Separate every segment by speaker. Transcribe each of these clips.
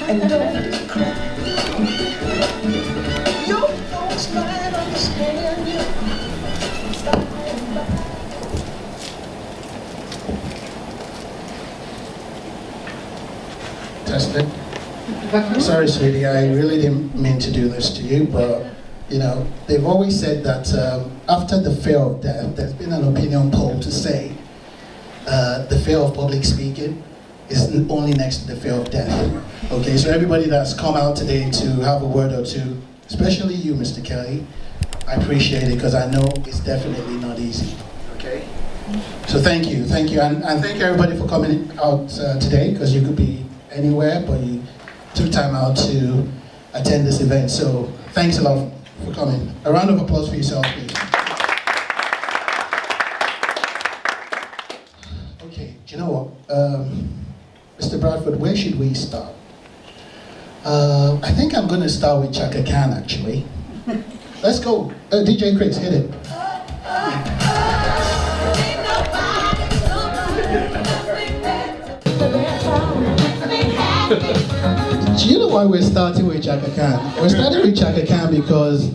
Speaker 1: and don't cry. Your folks might understand you.
Speaker 2: Testing. Sorry, sweetie, I really didn't mean to do this to you, but you know, they've always said that after the fear of death, there's been an opinion poll to say the fear of public speaking is only next to the fear of death. Okay, so everybody that's come out today to have a word or two, especially you, Mr. Kelly, I appreciate it because I know it's definitely not easy. Okay, so thank you, and thank you everybody for coming out today, because you could be anywhere, but you took time out to attend this event. So thanks a lot for coming. A round of applause for yourself, please. Okay, do you know what? Mr. Bradford, where should we start? I think I'm going to start with Chaka Khan, actually. Let's go. DJ Chris, hit it. Do you know why we're starting with Chaka Khan? We're starting with Chaka Khan because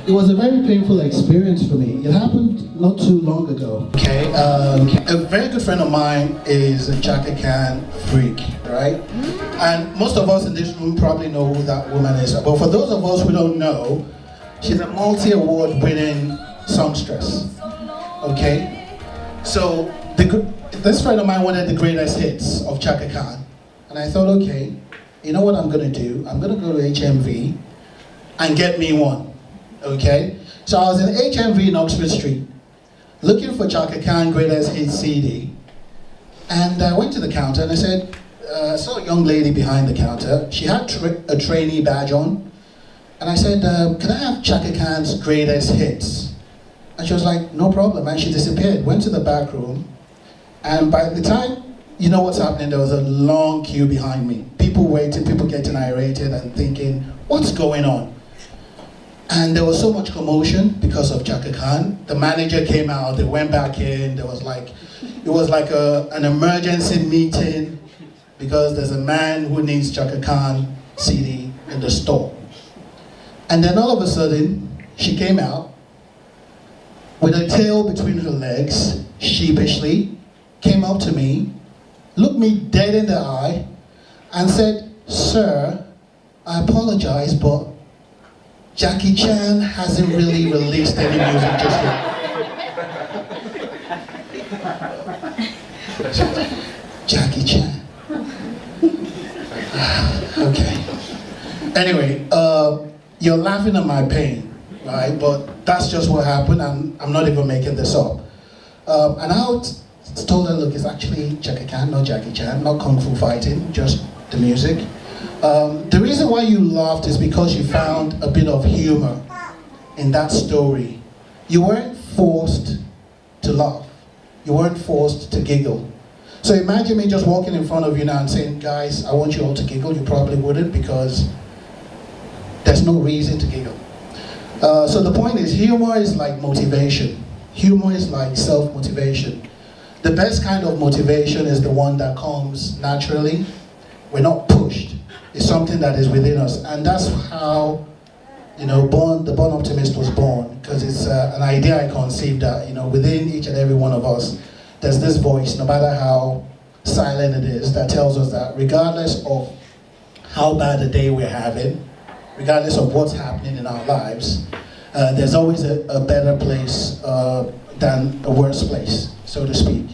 Speaker 2: it was a very painful experience for me. It happened not too long ago. Okay, a very good friend of mine is a Chaka Khan freak, right? And most of us in this room probably know who that woman is. But for those of us who don't know, she's a multi-award winning songstress. Okay, so this friend of mine wanted the greatest hits of Chaka Khan. And I thought, okay, you know what I'm going to do? I'm going to go to HMV and get me one, okay? So I was in HMV in Oxford Street, looking for Chaka Khan Greatest Hits CD. And I went to the counter and I said, I saw a young lady behind the counter. She had a trainee badge on. And I said, can I have Chaka Khan's Greatest Hits? And she was like, no problem. And she disappeared, went to the back room. And by the time you know what's happening, there was a long queue behind me. People waiting, people getting irritated and thinking, what's going on? And there was so much commotion because of Chaka Khan. The manager came out, they went back in, it was like an emergency meeting because there's a man who needs Chaka Khan CD in the store. And then all of a sudden, she came out with a tail between her legs, sheepishly, came up to me, looked me dead in the eye, and said, sir, I apologize, but Jackie Chan hasn't really released any music just yet. Jackie Chan. Okay. Anyway, you're laughing at my pain, right? But that's just what happened, and I'm not even making this up. And I told her, look, it's actually Chaka Khan, not Jackie Chan, not Kung Fu fighting, just the music. The reason why you laughed is because you found a bit of humor in that story. You weren't forced to laugh. You weren't forced to giggle. So imagine me just walking in front of you now and saying, guys, I want you all to giggle. You probably wouldn't, because there's no reason to giggle. So the point is, humor is like motivation. Humor is like self-motivation. The best kind of motivation is the one that comes naturally. We're not pushed. It's something that is within us. And that's how, you know, the Born Optimist was born, because it's an idea I conceived that, you know, within each and every one of us, there's this voice, no matter how silent it is, that tells us that regardless of how bad a day we're having, regardless of what's happening in our lives, there's always a better place than a worse place, so to speak.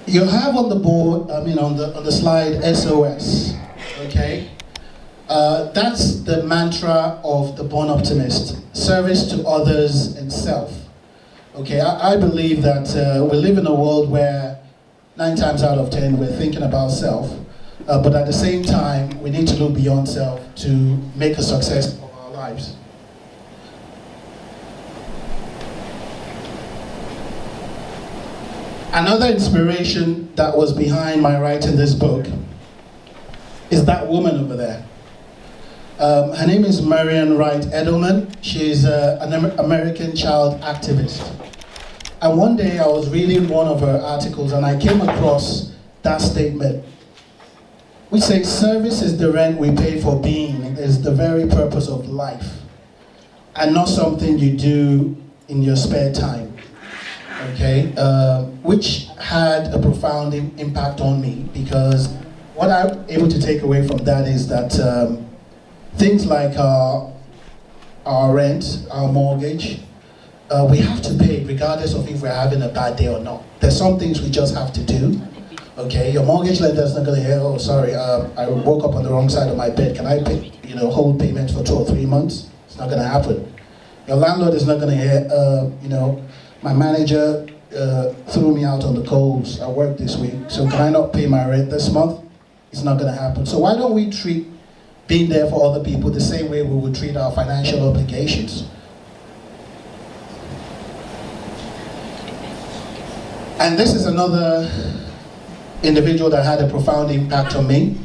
Speaker 2: You have on the board, on the slide, SOS, okay? That's the mantra of the Born Optimist, service to others and self. Okay, I believe that we live in a world where 9 times out of 10 we're thinking about self, but at the same time we need to look beyond self to make a success of our lives. Another inspiration that was behind my writing this book is that woman over there. Her name is Marian Wright Edelman. She's an American child activist. And one day I was reading one of her articles and I came across that statement. which says service is the rent we pay for being. It is the very purpose of life, and not something you do in your spare time. Okay, which had a profound impact on me, because what I'm able to take away from that is that things like our rent, our mortgage, we have to pay regardless of if we're having a bad day or not. There's some things we just have to do. Okay, your mortgage lender is not going to hear, oh sorry, I woke up on the wrong side of my bed. Can I pay, hold payment for 2 or 3 months? It's not going to happen. Your landlord is not going to hear, my manager threw me out on the coals at work this week, so can I not pay my rent this month? It's not going to happen. So why don't we treat being there for other people the same way we would treat our financial obligations? And this is another individual that had a profound impact on me.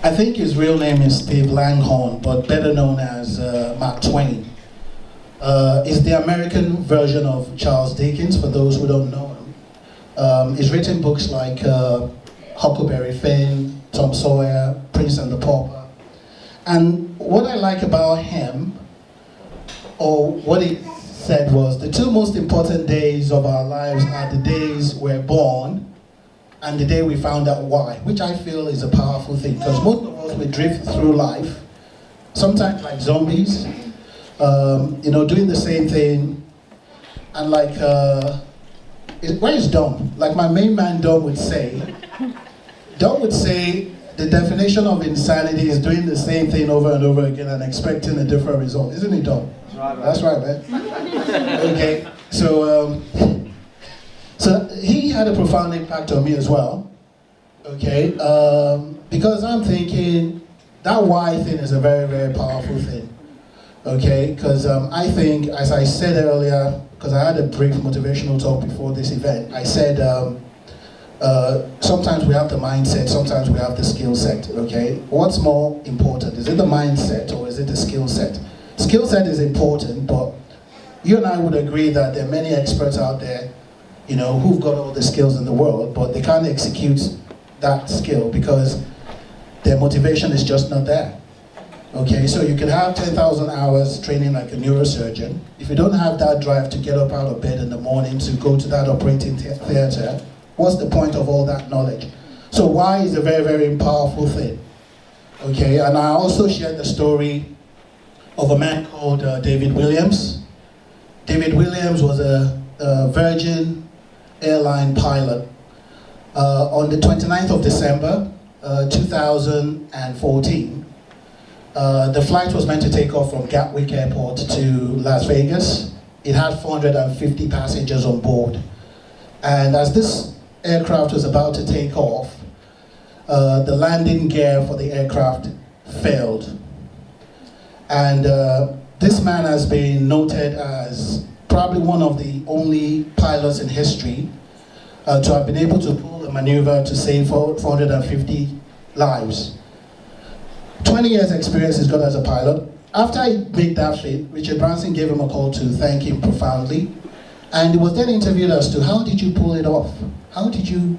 Speaker 2: I think his real name is Steve Langhorne, but better known as Mark Twain. Is the American version of Charles Dickens, for those who don't know him. He's written books like Huckleberry Finn, Tom Sawyer, Prince and the Pauper. And what I like about him, or what he said, was the 2 most important days of our lives are the days we're born and the day we found out why, which I feel is a powerful thing, because most of us, we drift through life, sometimes like zombies, doing the same thing, and like, where is Dom? Like my main man Dom would say, the definition of insanity is doing the same thing over and over again and expecting a different result. Isn't it, Dom? That's right, man. Okay, so he had a profound impact on me as well. Okay, because I'm thinking that why thing is a very, very powerful thing. Okay, because I think, as I said earlier, because I had a brief motivational talk before this event, I said sometimes we have the mindset, sometimes we have the skill set. Okay, what's more important? Is it the mindset or is it the skill set? Skill set is important, but you and I would agree that there are many experts out there, who've got all the skills in the world, but they can't execute that skill because their motivation is just not there. Okay, so you can have 10,000 hours training like a neurosurgeon. If you don't have that drive to get up out of bed in the morning to go to that operating theater, what's the point of all that knowledge? So why is a very, very powerful thing. Okay, and I also shared the story of a man called David Williams. David Williams was a Virgin airline pilot. On the 29th of December, 2014, the flight was meant to take off from Gatwick Airport to Las Vegas. It had 450 passengers on board. And as this aircraft was about to take off, the landing gear for the aircraft failed. And this man has been noted as probably one of the only pilots in history to have been able to pull a maneuver to save 450 lives. 20 years experience he's got as a pilot. After he made that feat, Richard Branson gave him a call to thank him profoundly. And he was then interviewed as to, how did you pull it off? How did you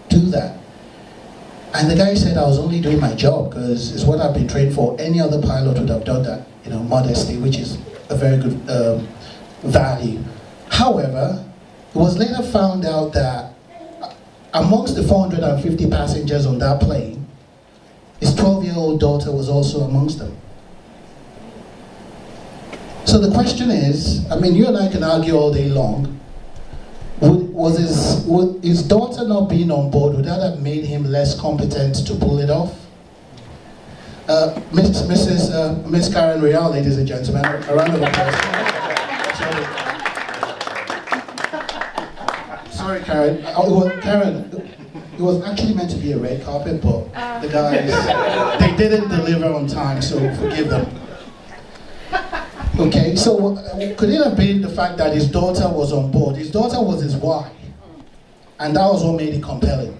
Speaker 2: do that? And the guy said, I was only doing my job because it's what I've been trained for. Any other pilot would have done that, modesty, which is a very good value. However, it was later found out that amongst the 450 passengers on that plane, his 12-year-old daughter was also amongst them. So the question is, you and I can argue all day long, would his daughter not being on board, would that have made him less competent to pull it off? Miss Karen Real, ladies and gentlemen, a round of applause. Sorry, Karen. Karen, it was actually meant to be a red carpet, but the guys, they didn't deliver on time, so forgive them. Okay, so could it have been the fact that his daughter was on board? His daughter was his why, and that was what made it compelling.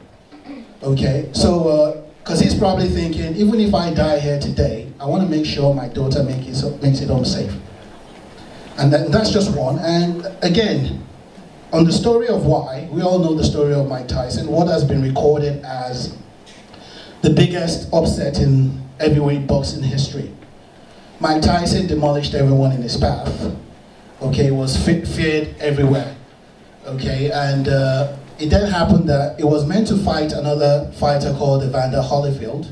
Speaker 2: Okay, so because he's probably thinking, even if I die here today, I want to make sure my daughter makes it home safe. And that's just one. And again, on the story of why, we all know the story of Mike Tyson. What has been recorded as the biggest upset in heavyweight boxing history. Mike Tyson demolished everyone in his path. Okay, was feared everywhere. Okay, and it then happened that it was meant to fight another fighter called Evander Holyfield.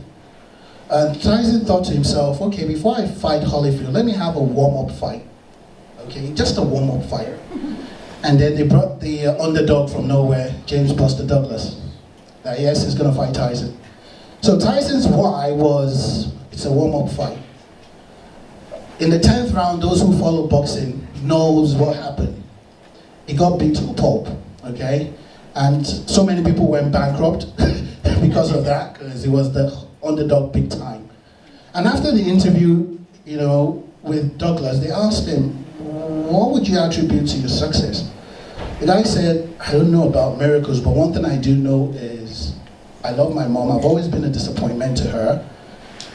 Speaker 2: And Tyson thought to himself, okay, before I fight Holyfield, let me have a warm-up fight. Okay, just a warm-up fight. And then they brought the underdog from nowhere, James Buster Douglas. That yes, he's gonna fight Tyson. So Tyson's why was, it's a warm-up fight. In the 10th round, those who follow boxing knows what happened. He got beat to a pulp, okay? And so many people went bankrupt because of that, because he was the underdog big time. And after the interview, you know, with Douglas, they asked him, what would you attribute to your success? The guy said, I don't know about miracles, but one thing I do know is I love my mom. I've always been a disappointment to her.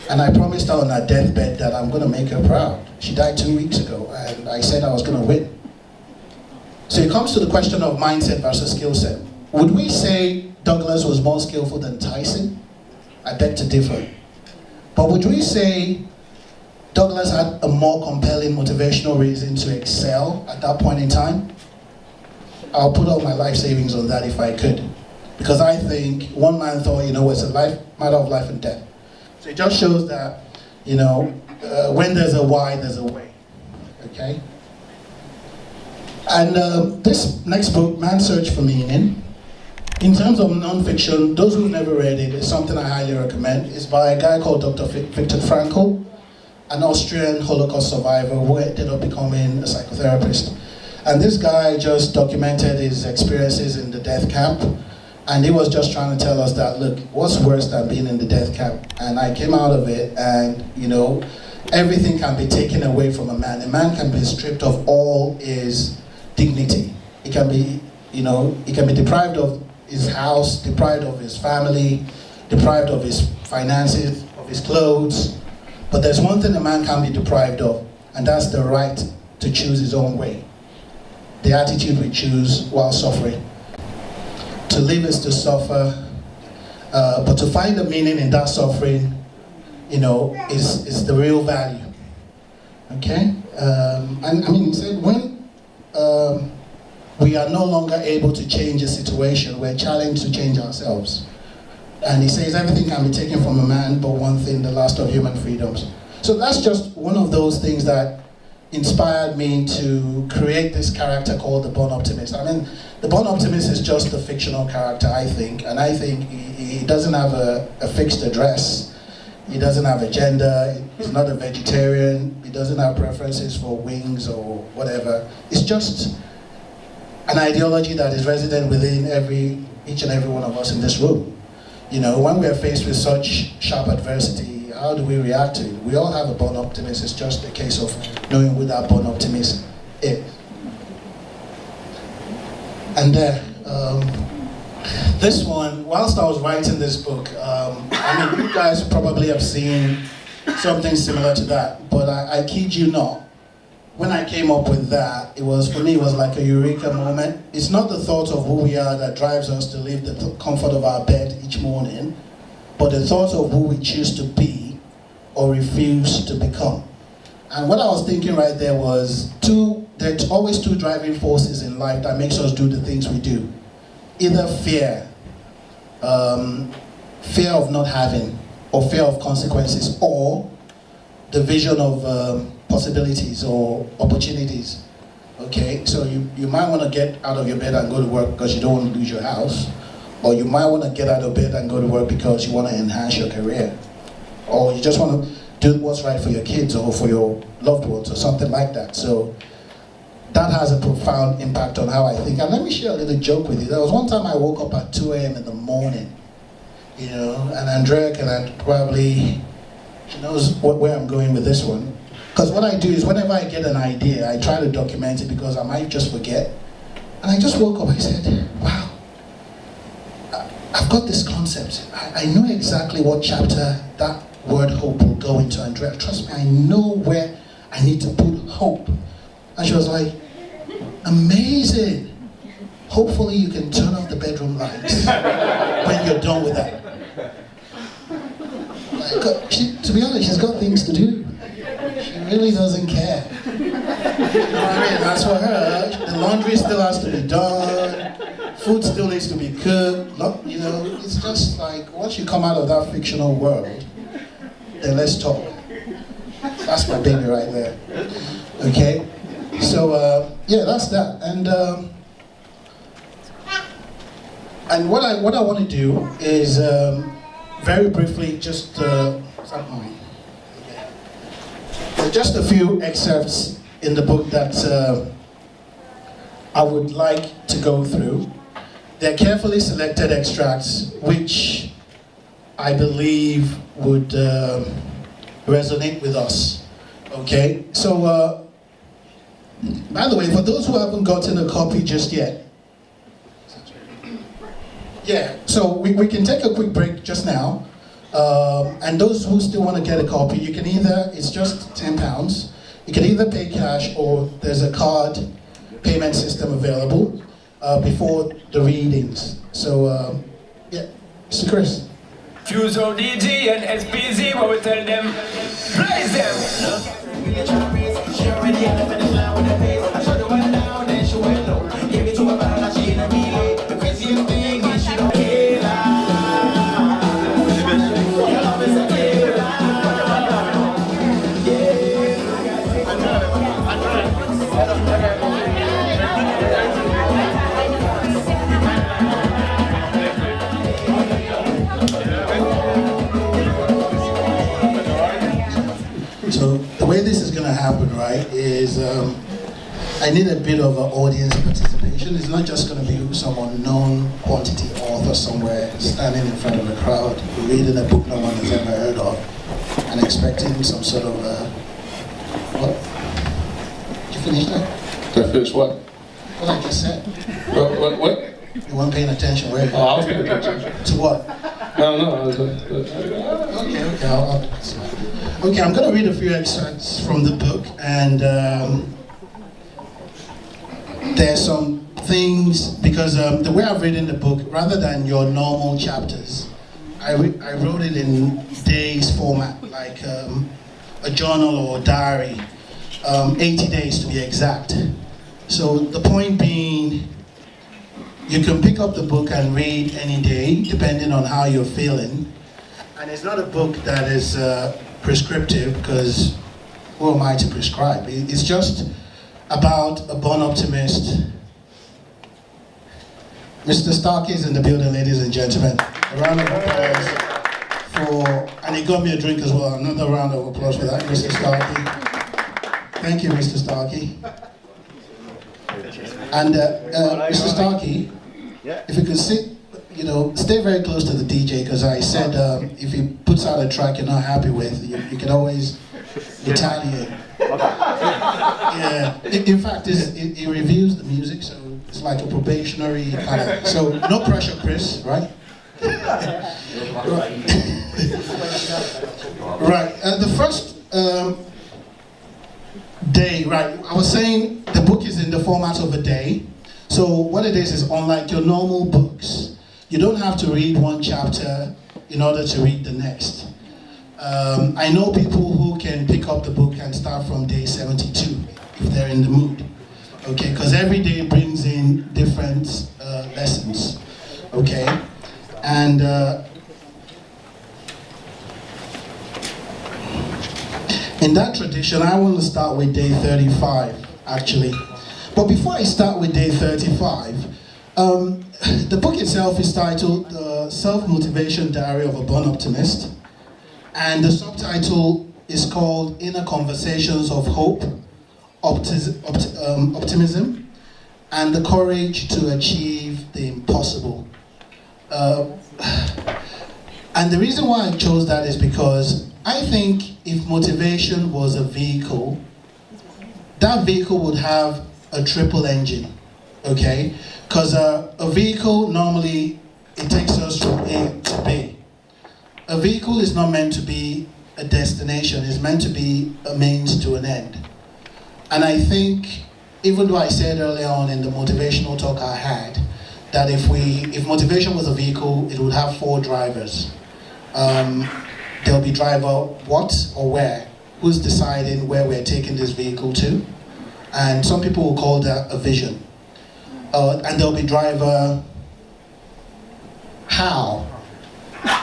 Speaker 2: And I promised her on her deathbed that I'm gonna make her proud. She died 2 weeks ago, and I said I was gonna win. So it comes to the question of mindset versus skill set. Would we say Douglas was more skillful than Tyson? I beg to differ. But would we say Douglas had a more compelling motivational reason to excel at that point in time? I'll put all my life savings on that if I could. Because I think one man thought, you know, it's a matter of life and death. So it just shows that, you know, when there's a why, there's a way. Okay? And this next book, Man's Search for Meaning, in terms of non-fiction, those who've never read it, it's something I highly recommend. It's by a guy called Dr. Viktor Frankl, an Austrian Holocaust survivor who ended up becoming a psychotherapist. And this guy just documented his experiences in the death camp, and he was just trying to tell us that, look, what's worse than being in the death camp? And I came out of it, and, you know, everything can be taken away from a man. A man can be stripped of all his dignity. He can be, you know, he can be deprived of his house, deprived of his family, deprived of his finances, of his clothes. But there's one thing a man can't be deprived of, and that's the right to choose his own way. The attitude we choose while suffering. To live is to suffer, but to find the meaning in that suffering, you know, is the real value. Okay? And I mean, he said, when we are no longer able to change a situation, we're challenged to change ourselves. And he says everything can be taken from a man, but one thing, the last of human freedoms. So that's just one of those things that inspired me to create this character called the Born Optimist. I mean, the Born Optimist is just a fictional character, I think, and I think he doesn't have a fixed address. He doesn't have a gender. He's not a vegetarian. He doesn't have preferences for wings or whatever. It's just an ideology that is resident within each and every one of us in this room. You know, when we are faced with such sharp adversity, how do we react to it? We all have a born optimist. It's just a case of knowing who that born optimist is. And this one, whilst I was writing this book, I mean, you guys probably have seen something similar to that, but I kid you not. When I came up with that, for me, it was like a Eureka moment. It's not the thought of who we are that drives us to leave the comfort of our bed each morning, but the thought of who we choose to be or refuse to become. And what I was thinking right there was, there's always two driving forces in life that makes us do the things we do. Either fear of not having, or fear of consequences, or the vision of possibilities or opportunities. Okay, so you might want to get out of your bed and go to work because you don't want to lose your house, or you might want to get out of bed and go to work because you want to enhance your career, or you just want to do what's right for your kids or for your loved ones or something like that. So that has a profound impact on how I think. And let me share a little joke with you. There was one time I woke up at 2 a.m. in the morning, you know, and Andrea can probably, she knows where I'm going with this one. Because what I do is whenever I get an idea, I try to document it because I might just forget. And I just woke up, I said, wow, I've got this concept. I know exactly what chapter that word hope will go into, Andrea. Trust me, I know where I need to put hope. And she was like, amazing. Hopefully you can turn off the bedroom lights when you're done with that. To be honest, she's got things to do. She really doesn't care. You know what I mean? As for her, the laundry still has to be done, food still needs to be cooked. You know, it's just like once you come out of that fictional world, then let's talk. That's my baby right there. Okay? So yeah, that's that. And what I want to do is very briefly just just a few excerpts in the book that I would like to go through. They're carefully selected extracts which I believe would resonate with us. Okay? So, by the way, for those who haven't gotten a copy just yet, yeah, so we can take a quick break just now. And those who still want to get a copy, you can either, it's just £10, you can either pay cash or there's a card payment system available before the readings. So, yeah, Mr. Chris.
Speaker 3: Fuse ODG and SPZ, what we tell them, raise them!
Speaker 2: So the way this is going to happen, right, is I need a bit of an audience participation. It's not just going to be some unknown quantity author somewhere standing in front of a crowd reading a book no one has ever heard of and expecting some sort of what? Did you finish that?
Speaker 4: Did I finish what?
Speaker 2: What I just said.
Speaker 4: What?
Speaker 2: You weren't paying attention, were you?
Speaker 4: Oh, I was paying attention.
Speaker 2: To what?
Speaker 4: No.
Speaker 2: Okay, I'm going to read a few excerpts from the book, and there's some things, because the way I've written the book, rather than your normal chapters, I wrote it in days format, like a journal or a diary, 80 days to be exact. So the point being, you can pick up the book and read any day, depending on how you're feeling. And it's not a book that is prescriptive, because who am I to prescribe? It's just about a born optimist. Mr. Starkey is in the building, ladies and gentlemen. A round of applause for, and he got me a drink as well. Another round of applause for that, Mr. Starkey. Thank you, Mr. Starkey. And Mr. Starkey, if you could sit, stay very close to the DJ, because I said if he puts out a track you're not happy with, you can always retaliate. Yeah. In fact, he reviews the music, so it's like a probationary kind of. So no pressure, Chris, right? Right. The first day, right? I was saying the book is in the format of a day. So what it is unlike your normal books, you don't have to read one chapter in order to read the next. I know people who can pick up the book and start from day 72 if they're in the mood. Okay, because every day brings in different lessons. Okay, and in that tradition, I want to start with day 35 actually. But before I start with day 35, the book itself is titled The Self-Motivation Diary of a Born Optimist, and the subtitle is called Inner Conversations of Hope, Optimism, and the Courage to Achieve the Impossible. And the reason why I chose that is because I think if motivation was a vehicle, that vehicle would have a triple engine, okay? Because a vehicle, normally, it takes us from A to B. A vehicle is not meant to be a destination, it's meant to be a means to an end. And I think, even though I said earlier on in the motivational talk I had, that if motivation was a vehicle, it would have 4 drivers. there'll be driver what or where, who's deciding where we're taking this vehicle to, and some people will call that a vision. And there'll be driver how.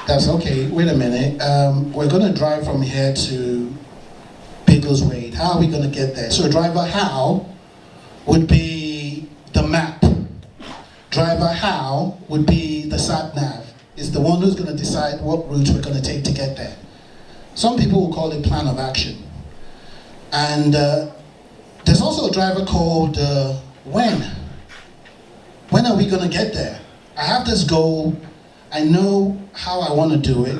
Speaker 2: That's okay, wait a minute, we're gonna drive from here to Biggleswade. How are we gonna get there? So driver how would be the map. Driver how would be the sat nav. It's the one who's gonna decide what route we're gonna take to get there. Some people will call it plan of action. And there's also a driver called when. When are we gonna get there? I have this goal, I know how I wanna do it,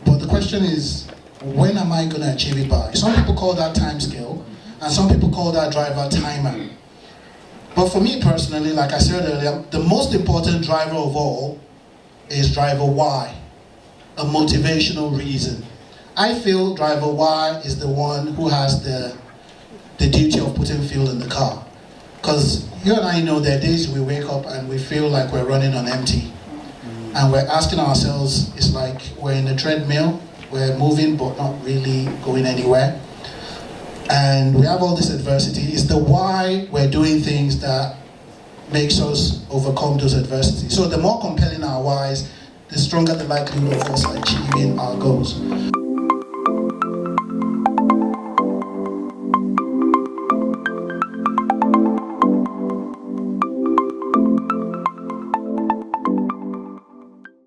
Speaker 2: but the question is, when am I gonna achieve it by? Some people call that time scale, and some people call that driver timer. But for me personally, like I said earlier, the most important driver of all is driver why, a motivational reason. I feel driver Y is the one who has the duty of putting fuel in the car. Because you and I know there are days we wake up and we feel like we're running on empty. And we're asking ourselves, it's like we're in a treadmill, we're moving but not really going anywhere. And we have all this adversity. It's the why we're doing things that makes us overcome those adversities. So the more compelling our whys, the stronger the likelihood of us achieving our goals.